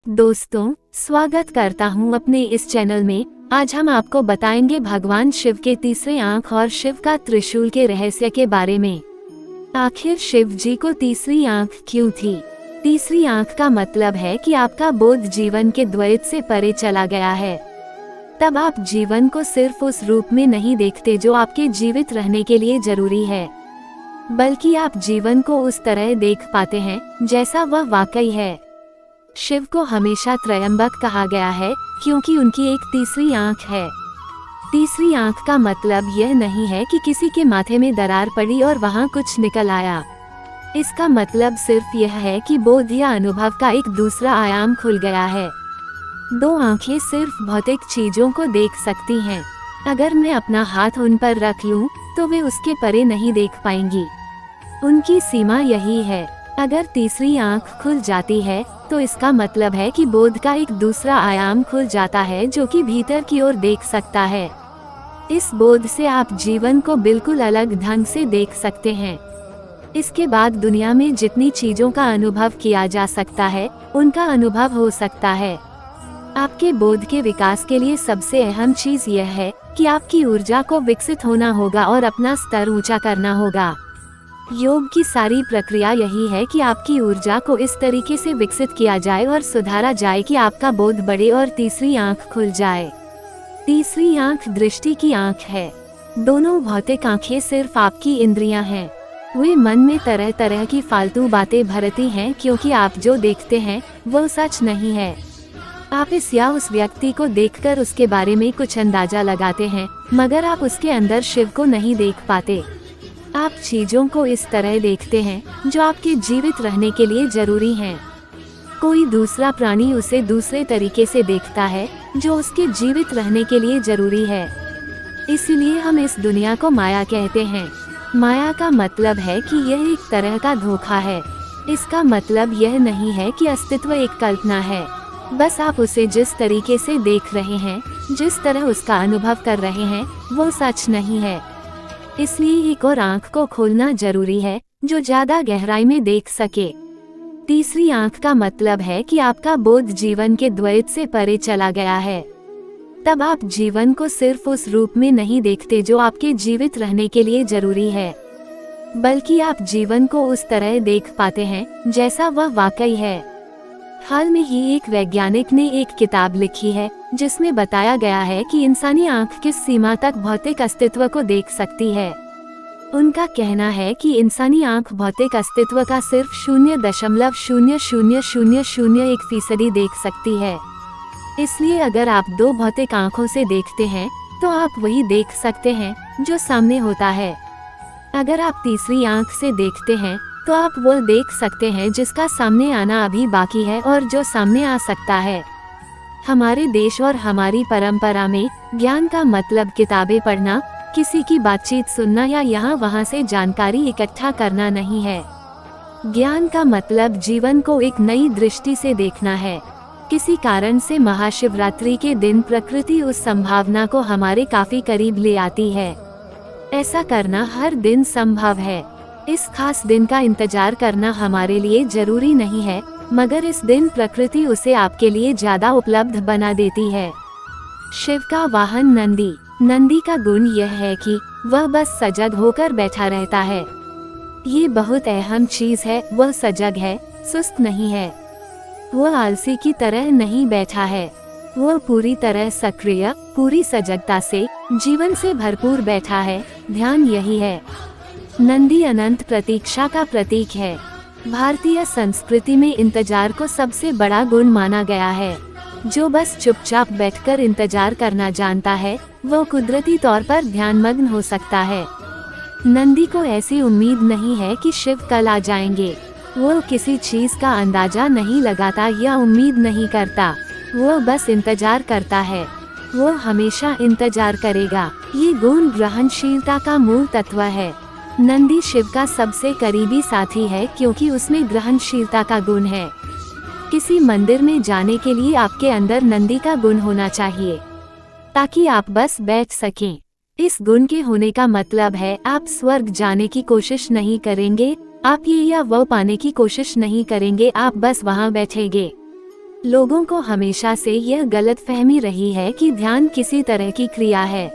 दोस्तों, स्वागत करता हूं अपने इस चैनल में। आज हम आपको बताएंगे भगवान शिव के तीसरे आंख और शिव का त्रिशूल के रहस्य के बारे में। आखिर शिव जी को तीसरी आंख क्यों थी? तीसरी आंख का मतलब है कि आपका बोध जीवन के द्वैत से परे चला गया है। तब आप जीवन को सिर्फ उस रूप में नहीं देखते जो आपके जीवित रहने के लिए जरूरी है, बल्कि आप जीवन को उस तरह देख पाते हैं जैसा वह वाकई है। शिव को हमेशा त्रयंबक कहा गया है क्योंकि उनकी एक तीसरी आंख है। तीसरी आंख का मतलब यह नहीं है कि किसी के माथे में दरार पड़ी और वहां कुछ निकल आया। इसका मतलब सिर्फ यह है कि बोध या अनुभव का एक दूसरा आयाम खुल गया है। दो आंखें सिर्फ भौतिक चीजों को देख सकती हैं। अगर मैं अपना हाथ उन पर रख लूं, तो वे उसके परे नहीं देख पाएंगी। उनकी सीमा यही है। अगर तीसरी आंख खुल जाती है तो इसका मतलब है कि बोध का एक दूसरा आयाम खुल जाता है जो कि भीतर की ओर देख सकता है। इस बोध से आप जीवन को बिल्कुल अलग ढंग से देख सकते हैं। इसके बाद दुनिया में जितनी चीजों का अनुभव किया जा सकता है, उनका अनुभव हो सकता है। आपके बोध के विकास के लिए सबसे अहम चीज यह है कि आपकी ऊर्जा को विकसित होना होगा और अपना स्तर ऊंचा करना होगा। योग की सारी प्रक्रिया यही है कि आपकी ऊर्जा को इस तरीके से विकसित किया जाए और सुधारा जाए कि आपका बोध बढ़े और तीसरी आंख खुल जाए। तीसरी आंख दृष्टि की आंख है। दोनों भौतिक आंखें सिर्फ आपकी इंद्रियां हैं। वे मन में तरह तरह की फालतू बातें भरती हैं क्योंकि आप जो देखते हैं वो सच नहीं है। आप इस या उस व्यक्ति को देखकर उसके बारे में कुछ अंदाजा लगाते हैं, मगर आप उसके अंदर शिव को नहीं देख पाते। आप चीजों को इस तरह देखते हैं जो आपके जीवित रहने के लिए जरूरी हैं। कोई दूसरा प्राणी उसे दूसरे तरीके से देखता है जो उसके जीवित रहने के लिए जरूरी है। इसलिए हम इस दुनिया को माया कहते हैं। माया का मतलब है कि यह एक तरह का धोखा है। इसका मतलब यह नहीं है कि अस्तित्व एक कल्पना है, बस आप उसे जिस तरीके से देख रहे हैं, जिस तरह उसका अनुभव कर रहे हैं, वो सच नहीं है। इसलिए एक और आंख को खोलना जरूरी है जो ज्यादा गहराई में देख सके। तीसरी आंख का मतलब है कि आपका बोध जीवन के द्वैत से परे चला गया है। तब आप जीवन को सिर्फ उस रूप में नहीं देखते जो आपके जीवित रहने के लिए जरूरी है, बल्कि आप जीवन को उस तरह देख पाते हैं जैसा वह वाकई है। हाल में ही एक वैज्ञानिक ने एक किताब लिखी है जिसमें बताया गया है कि इंसानी आंख किस सीमा तक भौतिक अस्तित्व को देख सकती है। उनका कहना है कि इंसानी आंख भौतिक अस्तित्व का सिर्फ 0.0001% देख सकती है। इसलिए अगर आप दो भौतिक आंखों से देखते हैं तो आप वही देख सकते हैं जो सामने होता है। अगर आप तीसरी आंख से देखते हैं तो आप वो देख सकते हैं जिसका सामने आना अभी बाकी है और जो सामने आ सकता है। हमारे देश और हमारी परंपरा में ज्ञान का मतलब किताबें पढ़ना, किसी की बातचीत सुनना या यहाँ वहाँ से जानकारी इकट्ठा करना नहीं है। ज्ञान का मतलब जीवन को एक नई दृष्टि से देखना है। किसी कारण से महाशिवरात्रि के दिन प्रकृति उस संभावना को हमारे काफी करीब ले आती है। ऐसा करना हर दिन संभव है। इस खास दिन का इंतजार करना हमारे लिए जरूरी नहीं है, मगर इस दिन प्रकृति उसे आपके लिए ज्यादा उपलब्ध बना देती है। शिव का वाहन नंदी। नंदी का गुण यह है कि वह बस सजग होकर बैठा रहता है। ये बहुत अहम चीज है। वह सजग है, सुस्त नहीं है। वह आलसी की तरह नहीं बैठा है। वह पूरी तरह सक्रिय, पूरी सजगता से, जीवन से भरपूर बैठा है। ध्यान यही है। नंदी अनंत प्रतीक्षा का प्रतीक है। भारतीय संस्कृति में इंतजार को सबसे बड़ा गुण माना गया है। जो बस चुपचाप बैठकर इंतजार करना जानता है, वो कुदरती तौर पर ध्यानमग्न हो सकता है। नंदी को ऐसी उम्मीद नहीं है कि शिव कल आ जाएंगे। वो किसी चीज का अंदाजा नहीं लगाता या उम्मीद नहीं करता। वो बस इंतजार करता है। वो हमेशा इंतजार करेगा। ये गुण ग्रहणशीलता का मूल तत्व है। नंदी शिव का सबसे करीबी साथी है क्योंकि उसमें ग्रहणशीलता का गुण है। किसी मंदिर में जाने के लिए आपके अंदर नंदी का गुण होना चाहिए ताकि आप बस बैठ सकें। इस गुण के होने का मतलब है आप स्वर्ग जाने की कोशिश नहीं करेंगे, आप ये या वो पाने की कोशिश नहीं करेंगे, आप बस वहाँ बैठेंगे। लोगों को हमेशा से यह गलतफहमी रही है कि ध्यान किसी तरह की क्रिया है।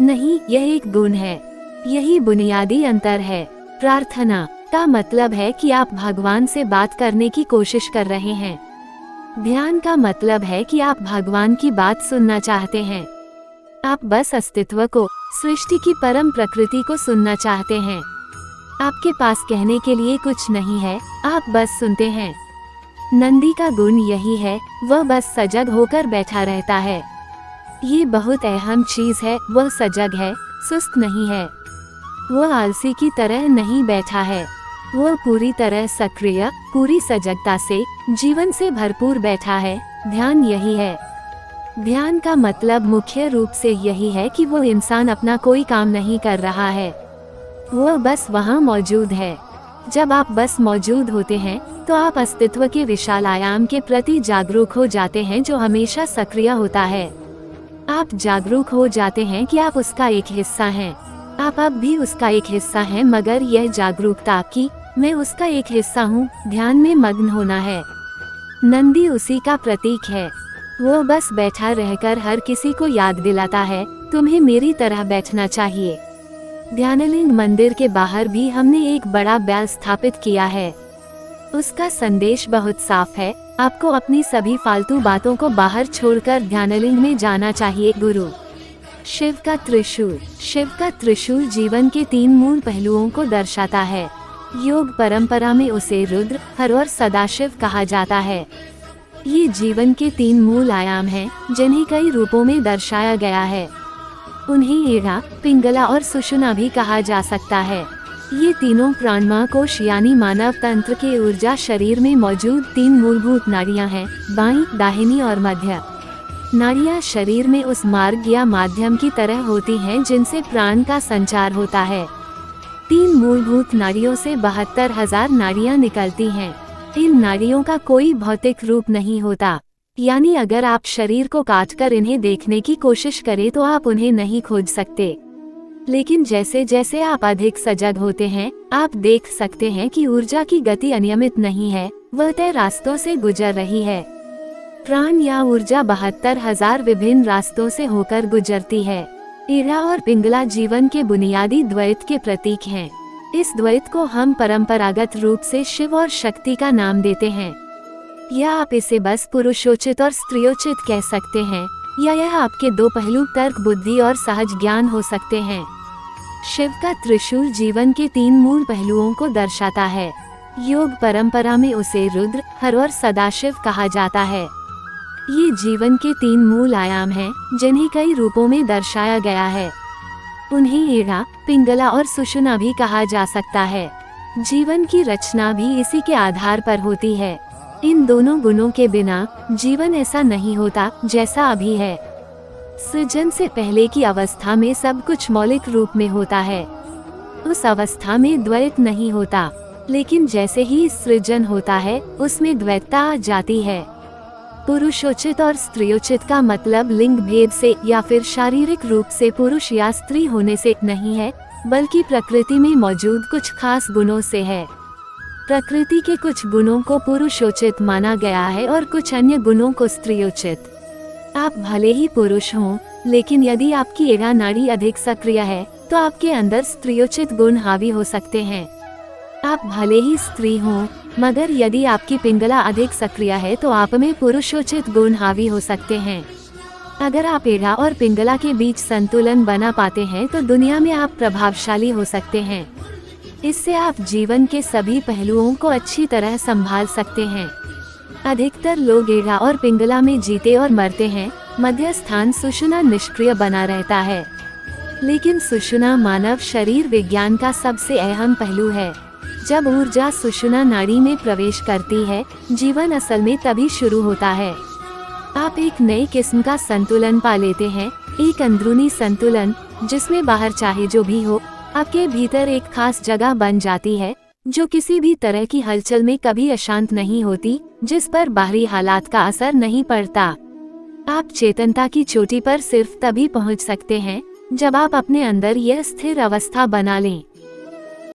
नहीं, यह एक गुण है। यही बुनियादी अंतर है। प्रार्थना का मतलब है कि आप भगवान से बात करने की कोशिश कर रहे हैं। ध्यान का मतलब है कि आप भगवान की बात सुनना चाहते हैं। आप बस अस्तित्व को, सृष्टि की परम प्रकृति को सुनना चाहते हैं। आपके पास कहने के लिए कुछ नहीं है, आप बस सुनते हैं। नंदी का गुण यही है, वह बस सजग होकर बैठा रहता है। ये बहुत अहम चीज है, वह सजग है, सुस्त नहीं है। वह आलसी की तरह नहीं बैठा है, वह पूरी तरह सक्रिय, पूरी सजगता से, जीवन से भरपूर बैठा है। ध्यान यही है। ध्यान का मतलब मुख्य रूप से यही है कि वो इंसान अपना कोई काम नहीं कर रहा है, वह बस वहाँ मौजूद है। जब आप बस मौजूद होते हैं तो आप अस्तित्व के विशाल आयाम के प्रति जागरूक हो जाते हैं जो हमेशा सक्रिय होता है। आप जागरूक हो जाते हैं कि आप उसका एक हिस्सा हैं। आप अब भी उसका एक हिस्सा हैं, मगर यह जागरूकता कि मैं उसका एक हिस्सा हूँ, ध्यान में मग्न होना है। नंदी उसी का प्रतीक है। वो बस बैठा रहकर हर किसी को याद दिलाता है, तुम्हें मेरी तरह बैठना चाहिए। ध्यानलिंग मंदिर के बाहर भी हमने एक बड़ा बैल स्थापित किया है। उसका संदेश बहुत साफ है, आपको अपनी सभी फालतू बातों को बाहर छोड़कर ध्यानलिंग में जाना चाहिए। गुरु शिव का त्रिशूल। शिव का त्रिशूल जीवन के 3 मूल पहलुओं को दर्शाता है। योग परंपरा में उसे रुद्र, हर और सदाशिव कहा जाता है। ये जीवन के 3 मूल आयाम हैं, जिन्हें कई रूपों में दर्शाया गया है। उन्हें एड़ा, पिंगला और सुषुम्ना भी कहा जा सकता है। ये तीनों प्राणमहाकोश यानी मानव तंत्र के ऊर्जा शरीर में मौजूद 3 मूलभूत नाड़ियां हैं, बाईं, दाहिनी और मध्य। नाड़ियां शरीर में उस मार्ग या माध्यम की तरह होती हैं जिनसे प्राण का संचार होता है। 3 मूलभूत नाड़ियों से 72,000 नाड़ियां निकलती हैं। इन नाड़ियों का कोई भौतिक रूप नहीं होता, यानी अगर आप शरीर को काटकर इन्हें देखने की कोशिश करें तो आप उन्हें नहीं खोज सकते। लेकिन जैसे जैसे आप अधिक सजग होते हैं, आप देख सकते हैं कि ऊर्जा की गति अनियमित नहीं है, वह तय रास्तों से गुजर रही है। प्राण या ऊर्जा 72,000 विभिन्न रास्तों से होकर गुजरती है। एड़ा और पिंगला जीवन के बुनियादी द्वैत के प्रतीक हैं। इस द्वैत को हम परंपरागत रूप से शिव और शक्ति का नाम देते हैं, या आप इसे बस पुरुषोचित और स्त्रियोचित कह सकते हैं, या यह आपके 2 पहलू तर्क, बुद्धि और सहज ज्ञान हो सकते हैं। शिव का त्रिशूल जीवन के 3 मूल पहलुओं को दर्शाता है। योग परंपरा में उसे रुद्र, हर और सदाशिव कहा जाता है। ये जीवन के 3 मूल आयाम हैं, जिन्हें कई रूपों में दर्शाया गया है। उन्हें एड़ा, पिंगला और सुषुम्ना भी कहा जा सकता है। जीवन की रचना भी इसी के आधार पर होती है। इन दोनों गुणों के बिना जीवन ऐसा नहीं होता जैसा अभी है। सृजन से पहले की अवस्था में सब कुछ मौलिक रूप में होता है। उस अवस्था में द्वैत नहीं होता, लेकिन जैसे ही सृजन होता है उसमें द्वैतता आ जाती है। पुरुषोचित और स्त्रियोचित का मतलब लिंग भेद से या फिर शारीरिक रूप से पुरुष या स्त्री होने से नहीं है, बल्कि प्रकृति में मौजूद कुछ खास गुणों से है। प्रकृति के कुछ गुणों को पुरुषोचित माना गया है और कुछ अन्य गुणों को स्त्रियोचित। आप भले ही पुरुष हों, लेकिन यदि आपकी एड़ा नाड़ी अधिक सक्रिय है तो आपके अंदर स्त्रियोचित गुण हावी हो सकते हैं। आप भले ही स्त्री हों, मगर यदि आपकी पिंगला अधिक सक्रिय है तो आप में पुरुषोचित गुण हावी हो सकते हैं। अगर आप एड़ा और पिंगला के बीच संतुलन बना पाते हैं तो दुनिया में आप प्रभावशाली हो सकते हैं। इससे आप जीवन के सभी पहलुओं को अच्छी तरह संभाल सकते हैं। अधिकतर लोग एड़ा और पिंगला में जीते और मरते हैं, मध्य स्थान सुषुम्ना निष्क्रिय बना रहता है। लेकिन सुषुम्ना मानव शरीर विज्ञान का सबसे अहम पहलू है। जब ऊर्जा सुषुम्ना नाड़ी में प्रवेश करती है, जीवन असल में तभी शुरू होता है। आप एक नई किस्म का संतुलन पा लेते हैं, एक अंदरूनी संतुलन जिसमें बाहर चाहे जो भी हो, आपके भीतर एक खास जगह बन जाती है जो किसी भी तरह की हलचल में कभी अशांत नहीं होती, जिस पर बाहरी हालात का असर नहीं पड़ता। आप चेतनता की चोटी पर सिर्फ तभी पहुंच सकते हैं जब आप अपने अंदर यह स्थिर अवस्था बना लें।